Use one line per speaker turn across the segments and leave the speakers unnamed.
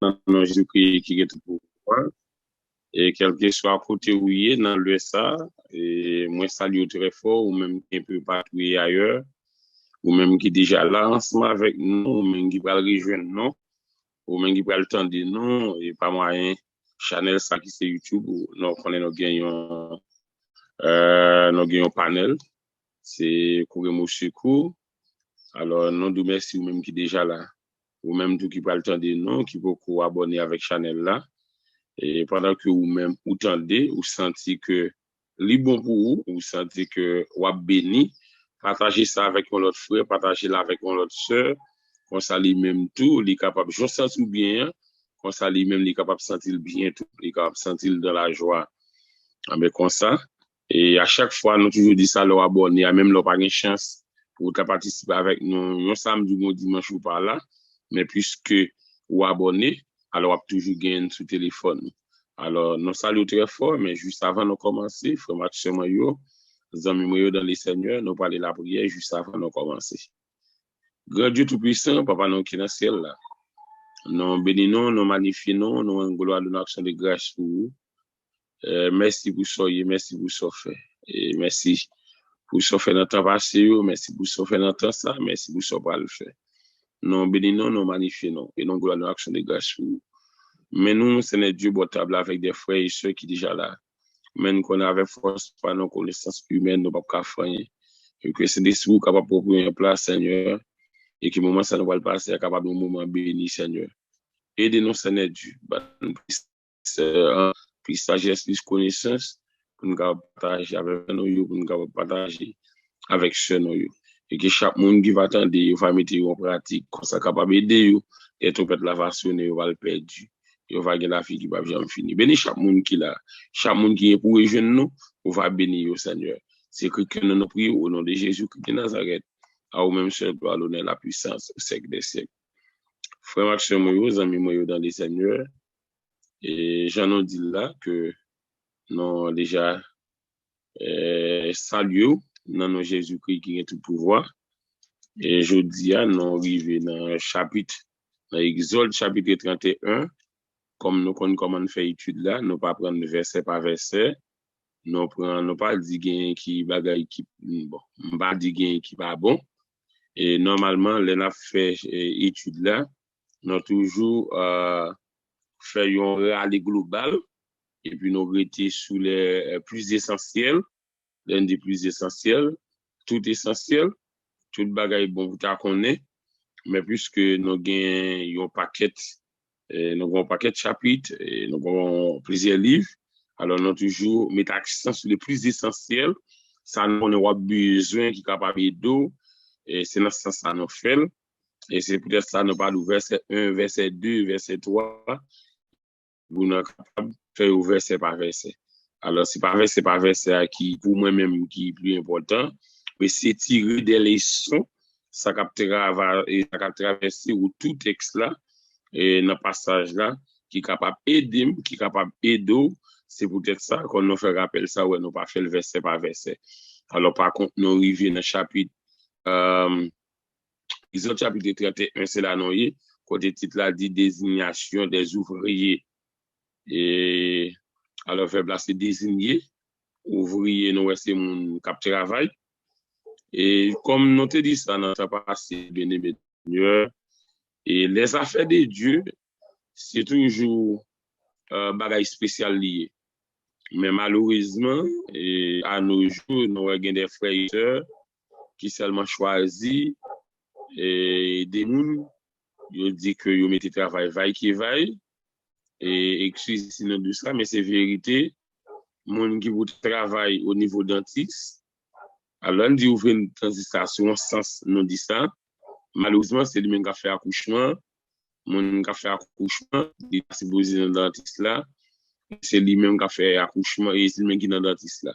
non Jésus-Christ qui est tout pouvoir. Et quel que soit côté où il est, dans l'USA, et moi salue très fort, ou même qui peut patrouiller ailleurs, ou même qui est déjà là ensemble avec nous, ou même qui va le rejoindre nous, ou même qui va le tendre nous, et pas moyen, Chanel, ça qui c'est YouTube, ou nous connaissons nous gagnons panel, c'est Kouremo Secours. Alors, nous nous merci ou même qui est déjà là, ou même tout qui va le tendre nous, qui peut abonner avec Chanel là. Et pendant que vous même vous tendez, vous sentez que c'est bon pour vous, vous sentez que vous êtes béni, partagez ça avec votre frère, partagez-la avec votre soeur, qu'on ça lui-même tout, il est capable, je sens tout bien, qu'on ça lui-même, il est capable de sentir bien tout, il est capable de sentir dans la joie, avec comme ça. Et à chaque fois, nous toujours dit ça, leur abonné, même leur pas de chance pour participer avec nous, non samedi ou dimanche ou pas là, mais puisque vous abonnez, alors, on a toujours gagné sur téléphone. Alors, nous saluons très fort, mais juste avant de commencer, frère Mathieu Mayo, les amis dans les seigneurs, nous parlons de la prière juste avant de commencer. Grand Dieu Tout-Puissant, Papa, nous qui est dans le ciel là, nous bénissons, nous magnifions, nous en gloire de l'action de grâce pour vous. Merci pour ça, merci pour ça fait. Et merci pour ça fait dans le temps passé, merci pour ça fait dans le temps ça, merci pour ça pour le faire. Nous bénissons, nous magnifions, et nous gloire de l'action de grâce pour vous. Mais nous, c'est notre Dieu table avec des frères et sœurs qui sont déjà là. Même qu'on avait force par nos connaissances humaines, nous ne pouvons pas faire rien. Et que c'est des sous capables de prendre une place, Seigneur. Et que le moment ça nous va le passer, capable de moment béni, Seigneur. Aidez-nous, Seigneur Dieu. Plus sagesse, plus connaissance, pour nous partager avec nous, pour nous partager avec ceux nous. Et que chaque monde qui va attendre, il va mettre en pratique, comme ça capable d'aider, et tout peut la façonner, il va le perdre. Il va gagner la vie qui va bien finir. Bénis chaque monde qui là, chaque monde qui est pour rejoindre nous, on va bénir au Seigneur. C'est que nous nous prions au nom de Jésus-Christ de Nazareth, à vous même seul doit l'honneur la puissance au siècle des siècles. Frère Maxime, amis moi dans les Seigneurs, et j'en ai dit là que nous déjà salué dans nos Jésus-Christ qui est tout pouvoir. Et je dis à nous arriver dans le chapitre, dans Exode chapitre 31, comme nous connaissons comment faire étude là, nous pas prendre verset par verset, nous pas dire gain qui bagaille qui bon, pas dire gain qui pas bon. Et normalement, les n'a fait étude là, nous toujours fait un rallye global et puis nous rester sous les plus essentiels, l'un des plus essentiels, tout essentiel, tout bagaille bon vous ta connaît, mais puisque nous gagnons un paquet nous avons un paquet de chapitres, et nous avons plusieurs livres. Alors, nous toujours mettre accent sur les plus essentiels. Ça, nous avons besoin qui est capable d'eau. Et c'est dans ce sens ça nous fait. Et c'est peut-être ça, nous parlons verset 1, verset 2, verset 3. Vous n'êtes capable de faire verset par verset. Alors, c'est par verset qui, pour moi-même, qui est plus important. Mais c'est tirer des leçons. Ça captera verset ou tout texte là. Et dans le passage là, qui est capable d'aider, qui est capable d'aider, c'est peut-être ça qu'on nous fait rappel ça, ouais, nous pas fait le verset par verset. Alors, par contre, nous arrivons dans le chapitre, Exode chapitre 31, c'est là, nous, côté titre là, dit désignation des ouvriers. Et, alors, verbe là, c'est désigner, ouvrier, nous, c'est mon cap travail. Et comme nous te dit ça, dans le passé, bien aimé, et les affaires de Dieu, c'est toujours bagaille spécial lié. Mais malheureusement, à nos jours, nous avons des frères et sœurs qui seulement choisissent des gens, ils disent que ils mettent travail vaille qui vaille. Et excusez-nous de ça, mais c'est vérité. Mon qui vous travaille au niveau dentiste, alors on dit ouvrir une transition, sens nous dit ça. Malheureusement, c'est lui-même qui a fait accouchement. Mon qui a fait accouchement, il a supposé dans le dentiste là. C'est lui-même qui a fait accouchement et c'est lui-même qui est dans le dentiste là.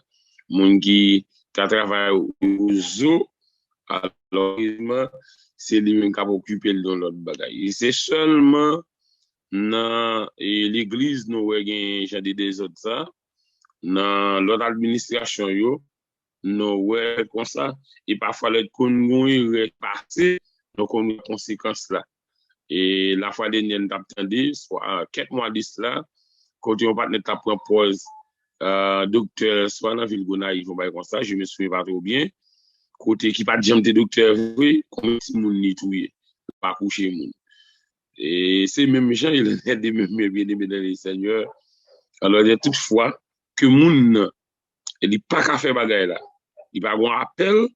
Mon qui a travaillé aux os, alors c'est lui-même qui a occupé dans l'autre bagaille. C'est seulement dans l'église, nous avons des autres ça. Dans l'autre administration, nous avons comme ça. Et parfois, les connuis repassés, nous avons les conséquences là. Et la fois dernière, nous attendons, soit 4 mois de cela, quand on va pas prendre pause, docteur, soit dans la ville Gonaïve, ils vont pas comme ça, je me souviens pas trop bien. Côté qui pas de jambe de docteur, oui, comme si moun ni touye, pas coucher moun. Et c'est même gens, il est des mêmes bien-aimés dans les seigneurs. Alors, il y a toutefois que moun, il n'est pas qu'à faire bagaille là. Il va avoir un appel,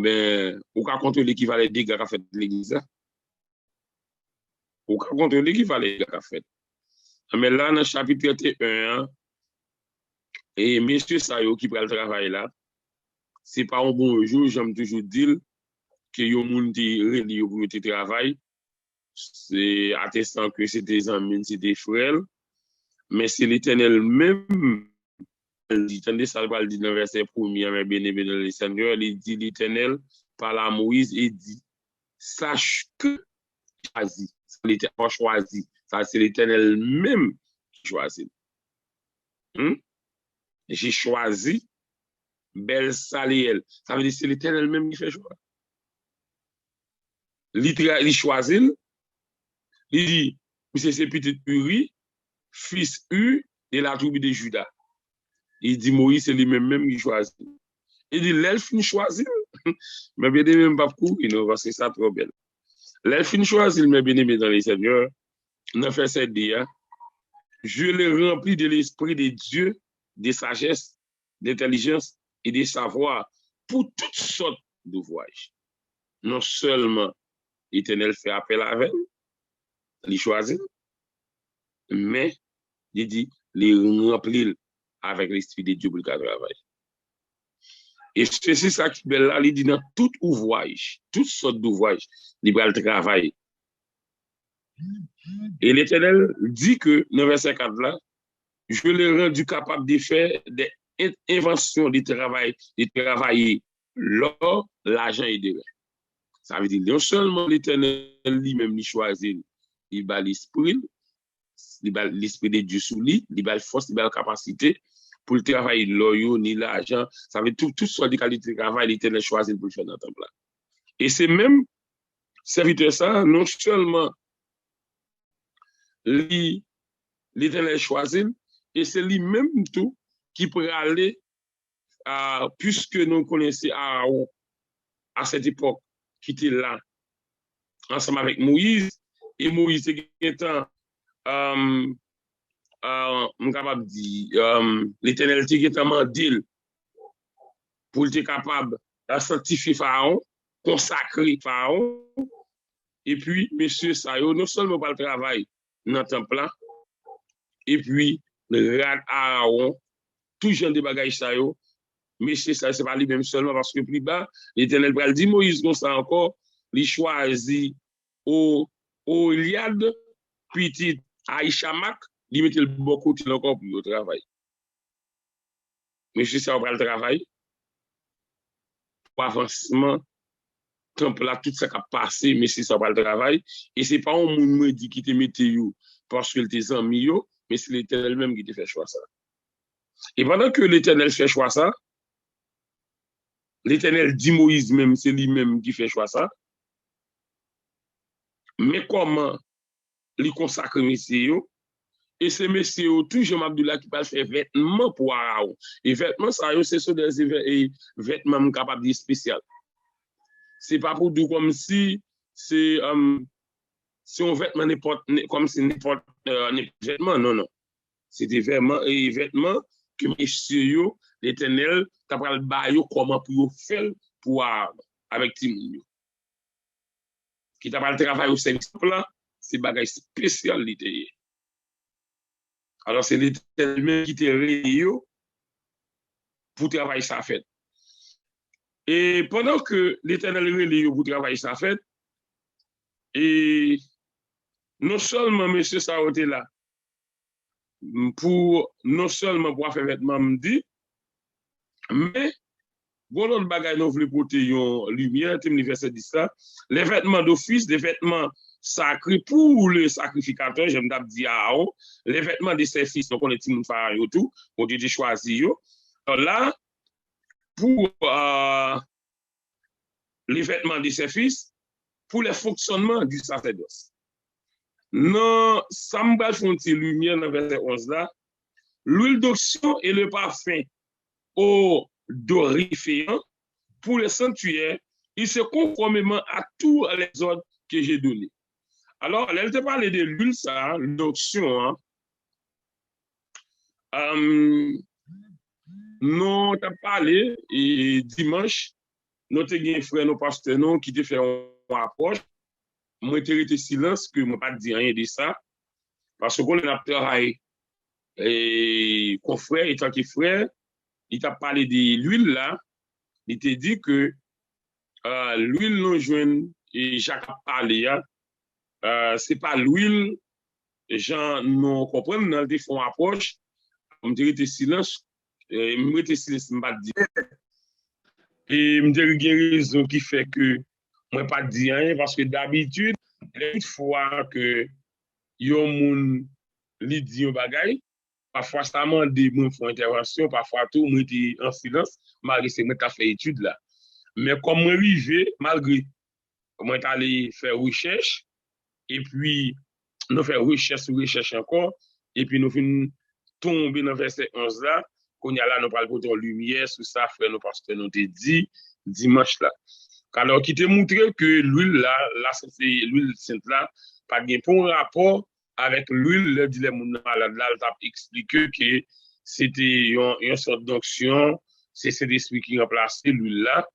ben, ou qu'à contrôler qui va les dégâts qu'a fait l'église. Ou qu'à contrôler qui va les dégâts qu'a fait. Mais là, dans le chapitre 31, et messieurs Sayo qui prend le travail là, c'est pas un bon jour, j'aime toujours dire que yon moun qui relie pour mettre travail, c'est attestant que c'est des amis, c'est des frères, mais c'est l'Éternel même. Il dit, attendez, ça va le dire dans le verset 1er, mais bien aimé dans le Seigneur, il dit l'Éternel parle à Moïse et dit, sache que choisi, l'Éternel pas choisi, ça c'est l'Éternel même qui choisit. J'ai choisi Bel Saliel. Ça veut dire que c'est l'Éternel même qui fait choix. Il choisit, il dit, c'est petit Uri, fils U de la tribu de Juda. Il dit, Moïse, c'est lui-même qui choisit. Il dit, l'elfe choisit, mais bien aimé, même pas courir, parce que ça trop belle. L'elfe choisit, mais bien aimé dans les seigneurs, dans verset 10, je le remplis de l'esprit de Dieu, de sagesse, d'intelligence et de savoir pour toutes sortes d'ouvrages. Non seulement l'Éternel fait appel à elle, il choisit, mais il dit, il remplit avec l'esprit de Dieu pour le travail. Et c'est ça qui est là, il dit dans tout ouvrage, toutes sortes d'ouvrages, il va le travailler. Et l'Éternel dit que, dans verset 4 là, je l'ai rendu capable de faire des inventions de travailler l'or, l'argent et des reins. Ça veut dire non seulement l'Éternel lui-même lui choisit, il va l'esprit de Dieu sous lui, il va la force, il va la capacité pour le travail l'or, ni l'argent. Ça veut dire tout soit de qualité de travail, l'Éternel choisit pour le faire dans le temple. Et c'est même serviteur ça, non seulement l'Éternel choisit, et c'est lui-même tout qui peut aller, puisque nous connaissons Aaron à cette époque, qui était là, ensemble avec Moïse, et Moïse étant, capable de dire, l'Éternel était mandé pour être capable de sanctifier Pharaon, consacrer Pharaon, et puis, monsieur Sayo, non seulement par le travail dans le temple, et puis, le rad Aaron, tout genre de bagages Sayo, mais c'est ça, c'est pas lui-même seulement parce que plus bas, l'Éternel va dire Moïse comme ça encore, il choisit au Eliad, puis Aïchamak, il mettait le bon côté encore pour le travail. Mais c'est ça, on va le travail. Pour avancement, temple là, tout ça qui a passé, mais c'est ça, on va le travail. Et c'est pas un monde qui dit qui te mette parce que tes amis, mais c'est l'Éternel même qui te fait choix ça. Et pendant que l'Éternel fait choix ça, l'Éternel dit Moïse même, c'est lui-même qui fait choix ça. Mais comment il consacre messieurs, et c'est messieurs, toujours Abdullah qui parle faire vêtements pour Aaron. Et vêtements, ça, c'est sur des vêtements capables de spécial. C'est pas pour dire comme si c'est un vêtement n'importe, comme si n'importe vêtement, non, non. C'est des vêtements que messieurs, l'Éternel, t'as pas le baillot comment pour faire pour avec Timoun. Qui t'a pas le travail au service là, c'est bagage spécial l'idée. Alors c'est l'Éternel même qui t'a réuni pour travailler ça fait. Et pendant que l'Éternel réuni pour travailler ça fait, et non seulement monsieur Saoté là, pour non seulement pour faire vêtements dit, mais bon l'autre bagage nous voulons porter une lumière, verset 10 là, les vêtements d'office, les vêtements sacrés pour le sacrificateur, j'aime dire Aaron, les vêtements de ses fils, donc on est tout le tout, on dit choisi yo. Alors là, pour les vêtements de ses fils, pour le fonctionnement du sacerdoce. Non, ça me va faire une petite lumière dans verset 11 là. L'huile d'onction et le parfum odoriféant pour le sanctuaire, il se conformément à tous les ordres que j'ai donnés. Alors, elle te parlait de l'huile, ça, l'onction. Hein. Nous t'as parlé et dimanche, nous avons un frère, nos pasteurs, qui te fait une approche. Moi, j'ai été silence, que je ne pas dire rien de ça. Parce qu'on a travaillé. Et confrère, étant que frère, il t'a parlé de l'huile là. Il t'a dit que l'huile nous joint, et Jacques a parlé, c'est pas l'huile, gens nous comprennent, dans des fonds approche. Je me dirais silence, je me dirais silence, je me pas dire. Et je me dirais qu'il y a une raison qui fait que je ne pas dire rien, parce que d'habitude, une fois que yon moun li di yon bagay, parfois ça m'a dit moun font intervention, parfois tout moun était en silence, malgré que moi fait étude là. Mais comme moi arrivé, malgré moi allé faire recherche et puis nous faire recherche sur recherche encore et puis nous fin tomber dans verset 11 là, qu'on y a là nous parle pour lumière sur ça frère nous parce que nous te dit dimanche là. Alors qui te montré que l'huile là c'est l'huile sainte là pas de bon rapport avec l'huile, le dilemme malade là, il a expliqué que c'était une sorte d'onction, c'est cet esprit qui remplaçait l'huile là.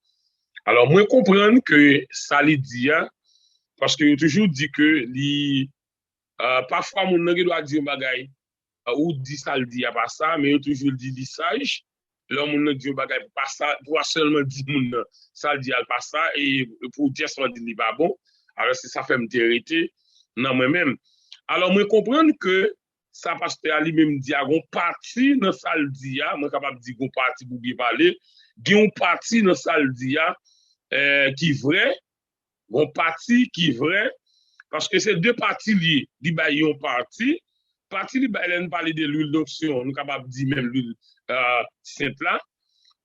Alors, moi, comprendre que ça lui dit, parce que toujours dit que parfois, mon nègre doit dire bagay, ou dit ça le dit pas ça, mais il toujours dit sage. Là, mon nègre dit bagay pas ça, pour seulement dire mon ça le dit pas ça, et pour dire ça dit pas bon. Alors, si ça fait me t'arrêter, non, moi-même. Alors, moi, comprendre que ça, pasteur lui-même dit, il y a une partie dans ça le dit, moi, capable de dire une partie pour bien parler, il y a une partie dans ça le dit, qui est vrai, une partie qui est vrai, parce que c'est deux parties liées. Il y a une partie elle parle de l'huile d'onction, nous sommes capables de dire même l'huile sainte là.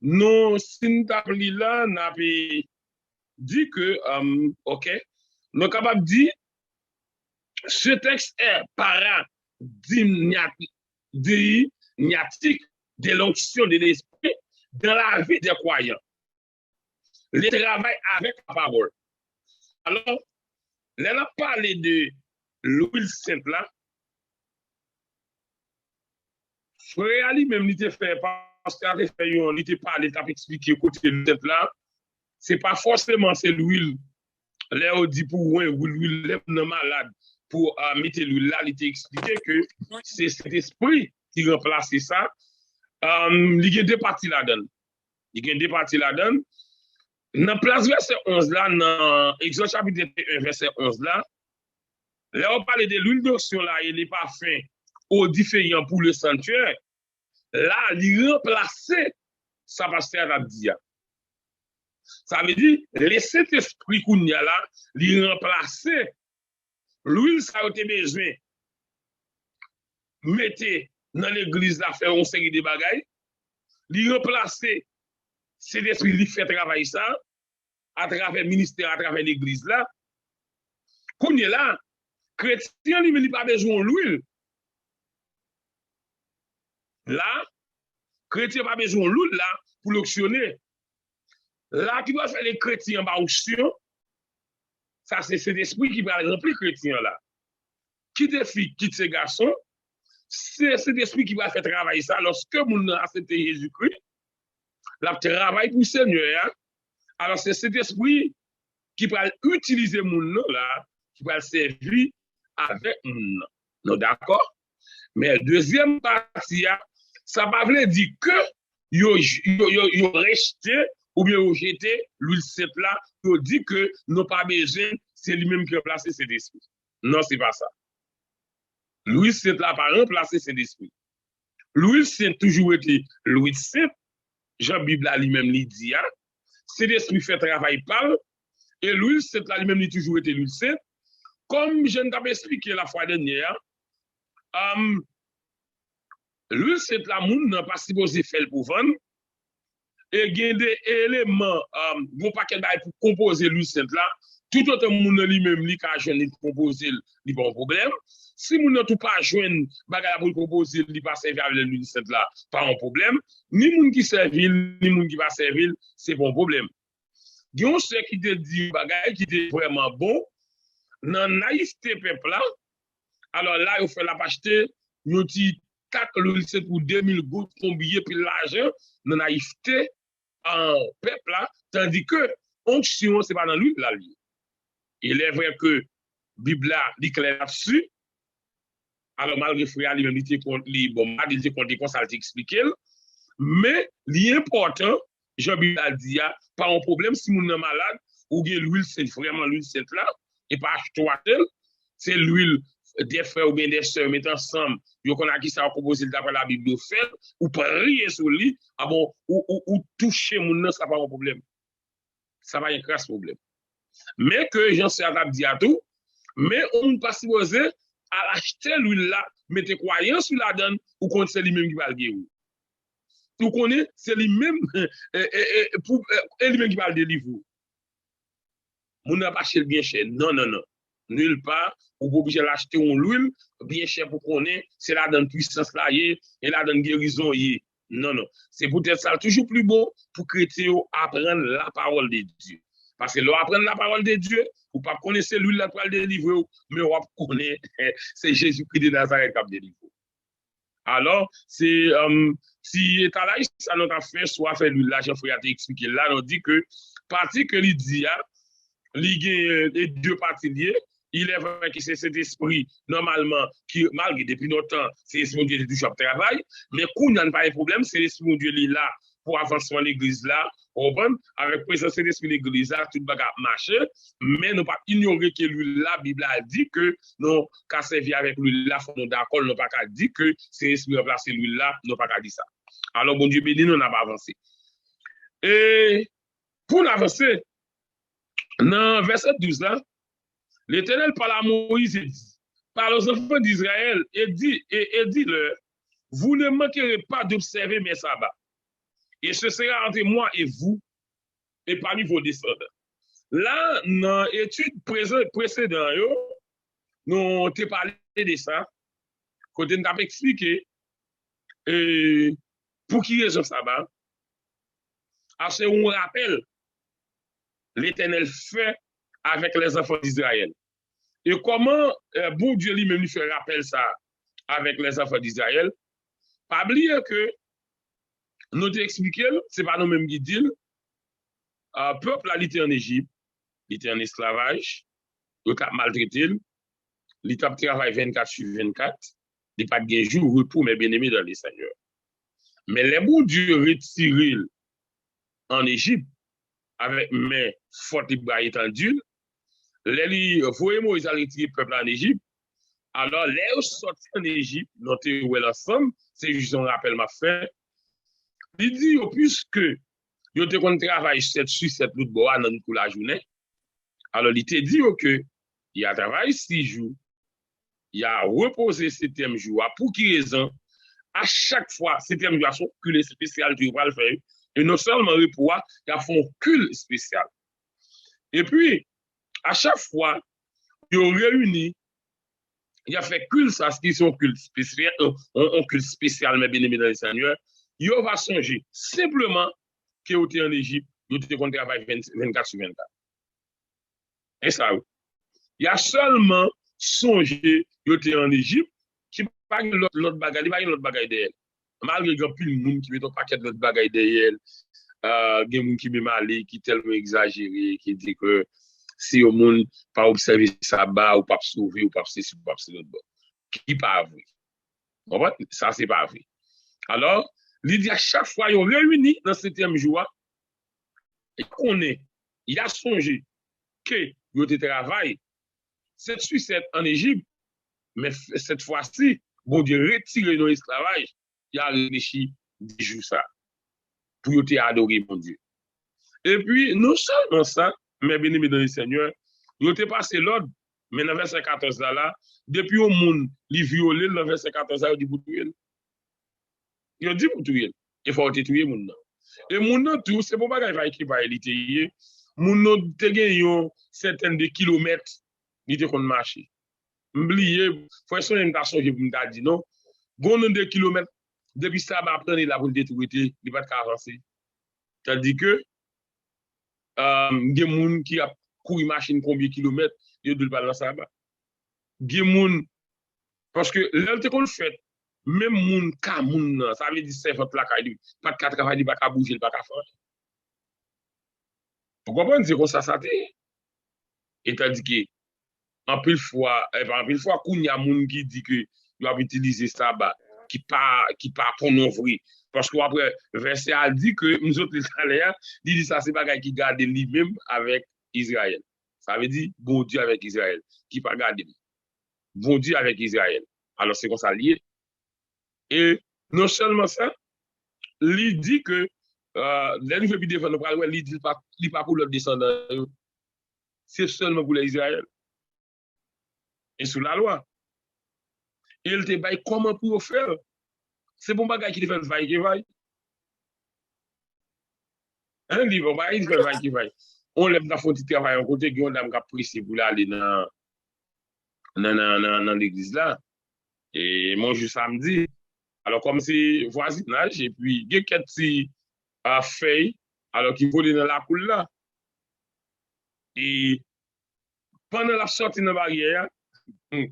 Nous, si nous avons là, nous avons dit que, ok, nous sommes capables de dire, ce texte est paradigmatique de l'onction de l'esprit dans la vie des croyants. Le travail avec la parole. Alors, là, on a parlé de l'huile sainte là. Frère lui-même, il était fait parce qu'il était parlé, il t'a expliqué côté de l'huile là. C'est pas forcément c'est l'huile. Là, on dit pour l'huile malade. Pour mettre l'huile là, il t'a expliqué que c'est cet esprit qui remplace ça. Il y a deux parties là-dedans. Dans place verset 11 là, dans Exode chapitre 1, verset 11 là, on parle de l'huile d'onction là et les parfums odoriféants pour le sanctuaire. Là, il remplace ça pasteur a dit. Ça veut dire, laisser cet esprit qu'on y a là, il remplace l'huile ça a été besoin. Mettez dans l'église là, faire une série de bagailles, il remplace cet esprit qui fait travailler ça, à travers le ministère, à travers l'église là. Qu'on est là, chrétien, lui, il n'a pas besoin de l'huile. Là, chrétien n'a pas besoin de l'huile là pour l'auctionner. Là, qui doit faire les chrétiens en auction, ça c'est cet esprit qui va remplir les chrétiens là. Quitte les filles, quitte ces garçons, c'est cet esprit qui va faire travailler ça. Lorsque mon a accepté Jésus-Christ, la travail pour le Seigneur, alors c'est cet esprit qui va utiliser mon nom là, qui va servir avec mon nom. Non, d'accord? Mais deuxième partie, ça ne veut pas dire que yo rejeté ou bien yo jeté l'huile sainte là, yo dit que nous pas besoin, c'est lui-même qui a remplacé cet esprit. Non, c'est pas ça. L'huile sainte là pas remplacé cet esprit. L'huile sainte toujours été l'huile sainte. Jean Bible lui-même lui dit, cet esprit fait travail parle, et l'huile sainte là lui-même lui toujours été l'huile sainte. Comme je t'avais expliqué la fois dernière, l'huile sainte là, moun n'a pas supposé faire pour vendre, et il y a des éléments, bon paquet pour composer l'huile sainte là,
tout autant moun lui-même li ka joindre proposer li pas un problème. Si moun nan tout pas joindre bagay pour proposer li pas servir avec l'huile sainte là, pas un problème. Ni moun qui servir, ni moun qui va servir, c'est pas un problème. Yon ce qui te dit bagay qui était vraiment bon dans naïveté peuple là. Alors là, il fait la acheter, yon ti tak l'huile sainte pour 2000 gouttes combien puis l'argent dans naïveté en peuple là, tandis que onction c'est pas dans l'huile là. Il est vrai que Bible là dit clair là-dessus. Alors malgré frère lui-même il était contre lui bon il était contre comme ça il expliqué mais l'important Jean-Bible a dit pas un problème si moun est malade ou bien l'huile c'est vraiment l'huile c'est là et pas acheter c'est l'huile des frères ou bien des sœurs mettent ensemble yo connait qui ça composé d'après la Bible fait ou prier sur lui ah bon ou toucher moun ça pas un problème ça va un grave problème mais que Jean Serre a dit à tout mais on ne pas supposé à acheter l'huile là mettez croyance sur la donne ou contre c'est lui-même qui va le guérir ou connaît c'est lui-même pour lui-même qui va le délivrer moun n'a pas acheter bien cher non nulle part ou pas obligé l'acheter en l'huile bien cher pour connaître c'est la donne puissance là et la donne guérison non c'est peut-être ça toujours plus bon pour chrétien apprendre la parole de Dieu parce que l'on apprend la parole de Dieu ou pas connaître l'huile là pour le délivrer mais on connaît c'est Jésus-Christ de Nazareth qui a délivré alors c'est si étalage ça nous a fait soit fait l'huile là Jean-Frère a expliqué là on dit que partie que il dit les deux parties liées il est vrai que c'est cet esprit normalement qui malgré depuis longtemps c'est l'esprit de Dieu du shop travail mais quand il n'y a pas de problème c'est l'esprit de Dieu là pour avancer dans l'église là avec présence de l'esprit de l'église là tout bagarre marcher mais ne pas ignorer que lui la Bible a dit que non qu'à servir avec lui là faut nous d'accord non pas qu'à dire que c'est l'esprit remplacer lui là non pas qu'à dire ça alors bon Dieu béni nous n'a pas avancé et pour avancer dans verset 12 là l'Éternel parle à Moïse et dit parle aux enfants d'Israël et dit-leur vous ne manquerez pas d'observer mes sabbats et ce sera entre moi et vous et parmi vos descendants. Là, dans l'étude précédente, nous avons parlé de ça, quand on a expliqué pour qui raison ça va. Assez on rappelle l'Éternel fait avec les enfants d'Israël. Et comment bon Dieu lui-même lui fait rappel ça avec les enfants d'Israël. Pas oublier que nous t'ai expliqué, c'est pas nous-mêmes qui disent, peuple là, il était en Égypte, il était en esclavage, il a maltraité, il a travaillé 24 sur 24, il n'a pas de jour repos, mais bien aimé dans les Seigneurs. Mais les bons Dieu retirés en Égypte, avec mes fortes bras étendus, les voyez Moïse a retiré le peuple en Égypte, alors les sortis en Égypte, notez où est l'ensemble, c'est juste un rappel ma fin. Il dit, puisque yo te kon travail 7 sur 7 l'autre bois dans pour la journée, alors il te dit que il a travaillé 6 jours, il a reposé 7e jour. Pour qui raison? À chaque fois, 7e jour, son culte spécial tu vas le faire. Et non seulement repos, il a fait un culte spécial. Et puis, à chaque fois, il a réuni, il a fait culte, ça, ce qui est un culte spécial, un culte spécial, mais bien aimé dans le Seigneur. Il va songer simplement qu'il était en Égypte, il était en travail 24 sur 24. Et ça, il y a seulement songé qu'il était en Égypte, qui pas l'autre bagaille, il n'y a pas l'autre bagaille derrière. Malgré qu'il y a plus de monde qui met un paquet de l'autre bagaille derrière, il y a des gens qui m'ont malé, qui tellement exagéré, qui dit que si au monde pas observer ça bas, ou pas sauver, ou pas ceci, ou pas l'autre bord. Qui pas vrai. Ça, c'est pas vrai. Alors, il dit à chaque fois, ils ont réuni dans ce 7e jour, et il a songé que il travail 7 sur 7 en Égypte, mais cette fois-ci, bon Dieu retire nos esclavages, il a réfléchi 10 jours ça, pour adorer mon Dieu. Et puis, non seulement ça, mais bien aimé dans le Seigneur, il a passé l'ordre, mais dans verset 14 là, depuis au monde, il violé dans verset 14 là, il dit pour tuer. Il a dit pour tuer. Il faut tuer mon nom. Et mon nom, tout, c'est pour pas qu'il va écrire par l'ité. moun nou te gen yon certaine de kilomètres, il te kon marcher. M'bliye, faut son invitation que vous m'avez dit non. Bon nombre de kilomètres depuis ça m'a prendre la pour le détruire, il va pas avancer. Tandis que gen moun qui a couru machine combien de kilomètres, il doit pas dans ça ba. Gen moun parce que là te kon fait même moun ka moun ça veut dire c'est votre la caille pas de quatre travail pas ka bouger pas ka faire. Vous comprenez c'est comme ça t'est. Et tandis que en pile fois kounya moun qui dit que il va utiliser ça ba qui pas pour non vrai parce que après verset a dit que nous autres les salaires dit ça c'est bagay qui garde lui-même avec Israël. Ça veut dire bon Dieu avec Israël qui pas garder bon Dieu avec Israël. Alors c'est comme ça lié. Et non seulement ça, il dit que les nous fait défendre il dit pas pour leurs descendants, c'est seulement pour les Israël. Et sous la loi. Et il te baille comment pour faire. C'est bon bagage qui te fait vaille qui vaille. Un livre, bah, il fait vaille qui vaille. On lève la faute de travail en côté, on a pressé pour aller dans l'église là. Et moi, je samedi. Alors, comme c'est voisinage, et puis, il y a quelques petits feuilles, alors qui volent dans la cour là. Et pendant la sortie de la barrière, il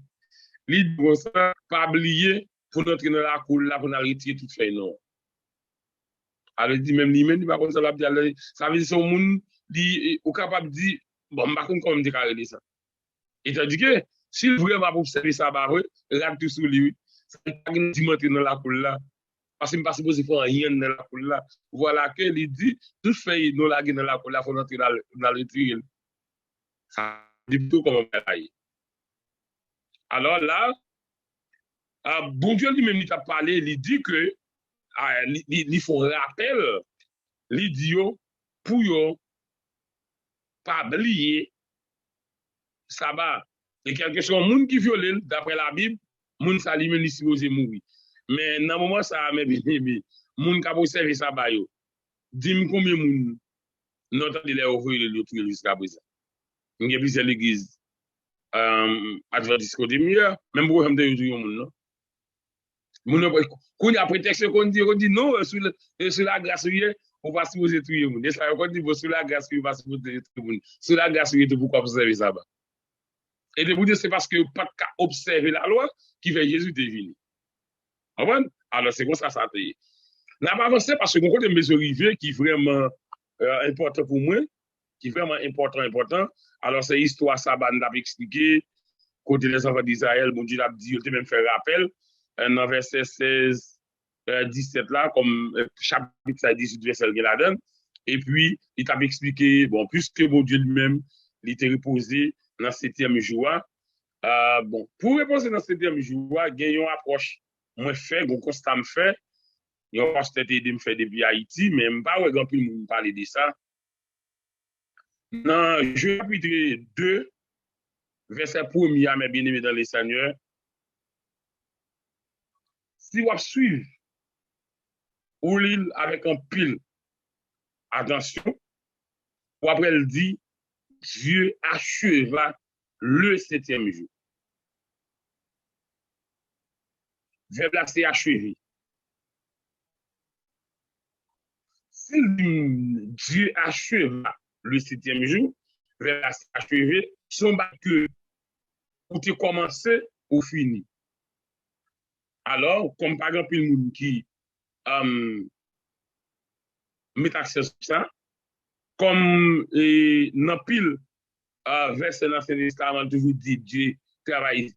dit ça, pas oublier pour entrer dans la cour là, pour nous retirer toute feuille non. Alors, il dit même lui-même, il va comme ça, ça veut dire que monde dit, ou capable de dire, bon, je ne sais pas comment déclarer ça. Et tandis que, s'il vraiment observer ça, bah, là, tout sur lui, ça ne peut pas entrer dans la cour là. Parce qu'il ne peut pas supposer faire rien dans la cour là. Voilà que, il dit, tout fait, nous, là, dans la cour là, il faut entrer dans le tuyau. Ça dit plutôt comment on va. Alors là, bon Dieu lui-même, il t'a parlé, il dit que, il faut rappel, il dit, pour ne pas oublier, ça va. Et quelque chose, moun qui viole, d'après la Bible, moun sa li men li supposé mourir. Mais dans le moment ça, mes bien-aimés, moun ka observé ça ba yo. Dis-moi combien moun n'entend les ouvrir le tout jusqu'à présent. Il y a plusieurs églises adventiste côté mieux, même pour hem de yo moun non. Moun qu'on a prétexte qu'on dit non sur la grâce on va supposer tout moun. Et ça on dit sur la grâce on va supposer tout moun. Sur la grâce pourquoi observer ça ba. Et de vous dire, c'est parce que pas qu'à observer la loi qui fait Jésus deviner. Alors, c'est comme ça, ça a été. N'a pas avancé parce qu'on a des mesures arrivées qui sont vraiment important pour moi, qui est vraiment important. Alors, c'est l'histoire, ça va nous expliquer. Côté des enfants d'Israël, bon Dieu l'a dit, il a même fait rappel. Dans verset 16, 17 là, comme chapitre 18, verset là-dedans. Et puis, il t'a expliqué, bon, puisque bon Dieu lui-même, il était reposé dans le 7e jour. Bon, pour répondre dans le 7e jour, il y a une approche. Moi, un constat me fait. Il y a une approche qui me fait depuis Haïti, mais je ne sais pas où est-ce parler de ça. Dans chapitre 2, verset 1er, mes bien-aimés dans les Seigneurs, si vous suivez ou l'île avec un pile, attention, ou après elle dit, Dieu acheva le 7e jour. Verbe là, c'est achevé. Si Dieu acheva le 7e jour, verbe là, c'est achevé, son que ou tu commencé ou fini. Alors, comme par exemple, le monde qui met accès sur ça, comme dans pile verset dans l'Ancien Testament toujours dit Dieu travaille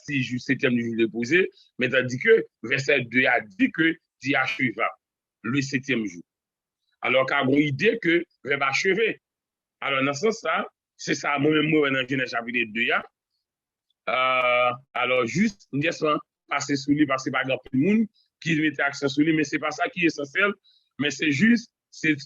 6 jours, 7e jour déposé, mais tandis que verset 2 a dit que Dieu acheva le 7e jour. Alors qu'il y a une idée que verbe achever. Alors dans ce sens-là, c'est ça, moi-même, dans Genèse chapitre 2, alors juste, on dit ça, passer sous lui, parce que par exemple, le monde qui mettait accès sur lui, mais ce n'est pas ça qui est essentiel, mais c'est juste, c'est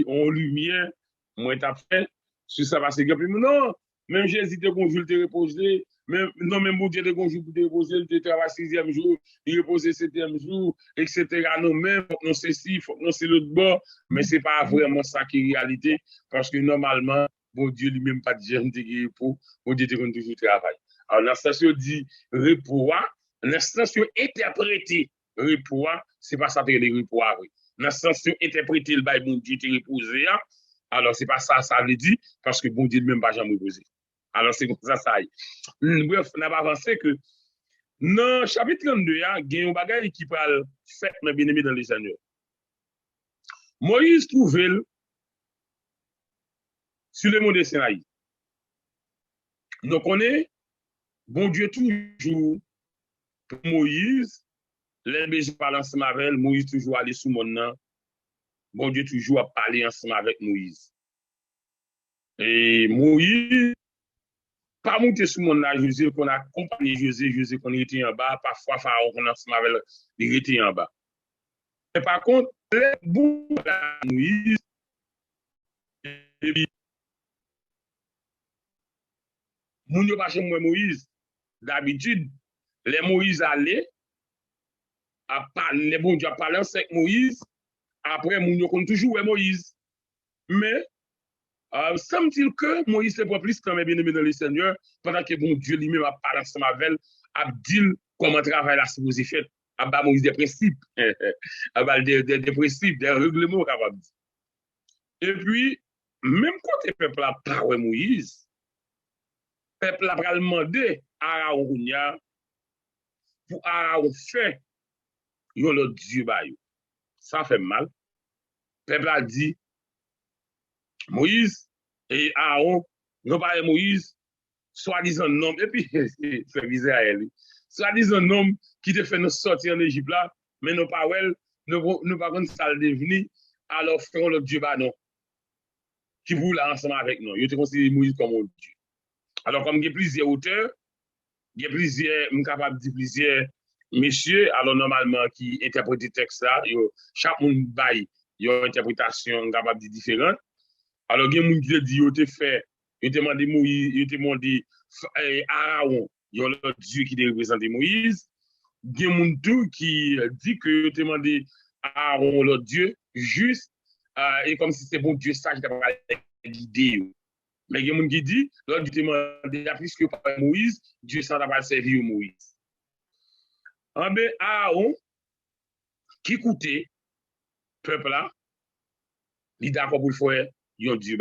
en lumière, moi, t'as fait, sur ça, parce que non, même Jésus te conjugue, te reposer, Non, même bon Dieu, de jour pour déposer, il travaille 6e jour, il repose 7e jour, etc. Non, même, non, c'est ci, non, c'est l'autre bord, mais c'est pas vraiment ça qui est réalité, parce que normalement, bon Dieu lui-même pas de germe de repos, bon Dieu, il toujours travail. Alors, dans ce sens, dit repos, dans ce sens, interpréter repos, c'est pas ça que les repos, dans ce sens, interpréter le bail, bon Dieu, te reposer, alors c'est pas ça, ça veut dire, parce que bon Dieu lui-même pas jamais reposer. Alors, c'est comme ça y est. Bref, on a avancé que dans le chapitre 32, il y a un bagage qui parle fait, mais bien aimé dans les Seigneurs. Moïse trouve sur le mont de Sinaï. Donc, on est, bon Dieu, toujours pour Moïse, les béjés parlent ensemble avec Moïse, toujours aller sous mon nom. Bon Dieu, toujours à parler ensemble avec Moïse. Et Moïse, pas monter sur mon âge, José, qu'on a accompagné José qu'on était en bas, parfois Pharaon qu'on a ensemble avec il était en bas. Mais par contre, les bons de Moïse, et puis, moun yo pas chez Moïse, d'habitude, les Moïse allaient, les bons Dieu parlent avec Moïse, après, moun yo compte toujours Moïse. Mais, semble-t-il que Moïse se prend plus quand même bien aimé dans le Seigneur, pendant que bon Dieu lui-même a parlé ensemble avec elle, a dit comment travailler la supposé fait, a bas Moïse des principes, a bas des principes, des règlements capable. Et puis, même quand le peuple a parlé Moïse, le peuple a demandé à Aaron pour Aaron faire l'autre Dieu. Ça fait mal. Le peuple a dit, Moïse et Aaron, non pas Moïse, soi-disant homme, et puis c'est bizarre à elle. Soi-disant homme qui te fait nous sortir en Égypte là, mais nous pas well, nous pas contre ça le devenir, alors faisons l'autre Dieu non. Qui vous là ensemble avec nous. Ils te considèrent Moïse comme un Dieu. Alors, comme il y a plusieurs auteurs, il y a plusieurs, je suis capable de dire plusieurs messieurs, alors normalement, qui interprètent le texte là, chaque monde bail, il y a une interprétation capable de dire différente. Alors, il y a des gens qui dit, il a demandé Moïse, il a demandé Aaron, il y a l'autre Dieu qui représente Moïse. Il y a des gens qui dit que il a demandé Aaron, l'autre Dieu, juste, et comme si c'était bon Dieu ça qui t'a guidé. Mais il y a des gens qui disent, l'autre Dieu demandé, puisque par Moïse, Dieu ça n'a pas servi Moïse. En bien, Aaron, qui écoutait, peuple là, il est d'accord pour le faire, il y a Dieu.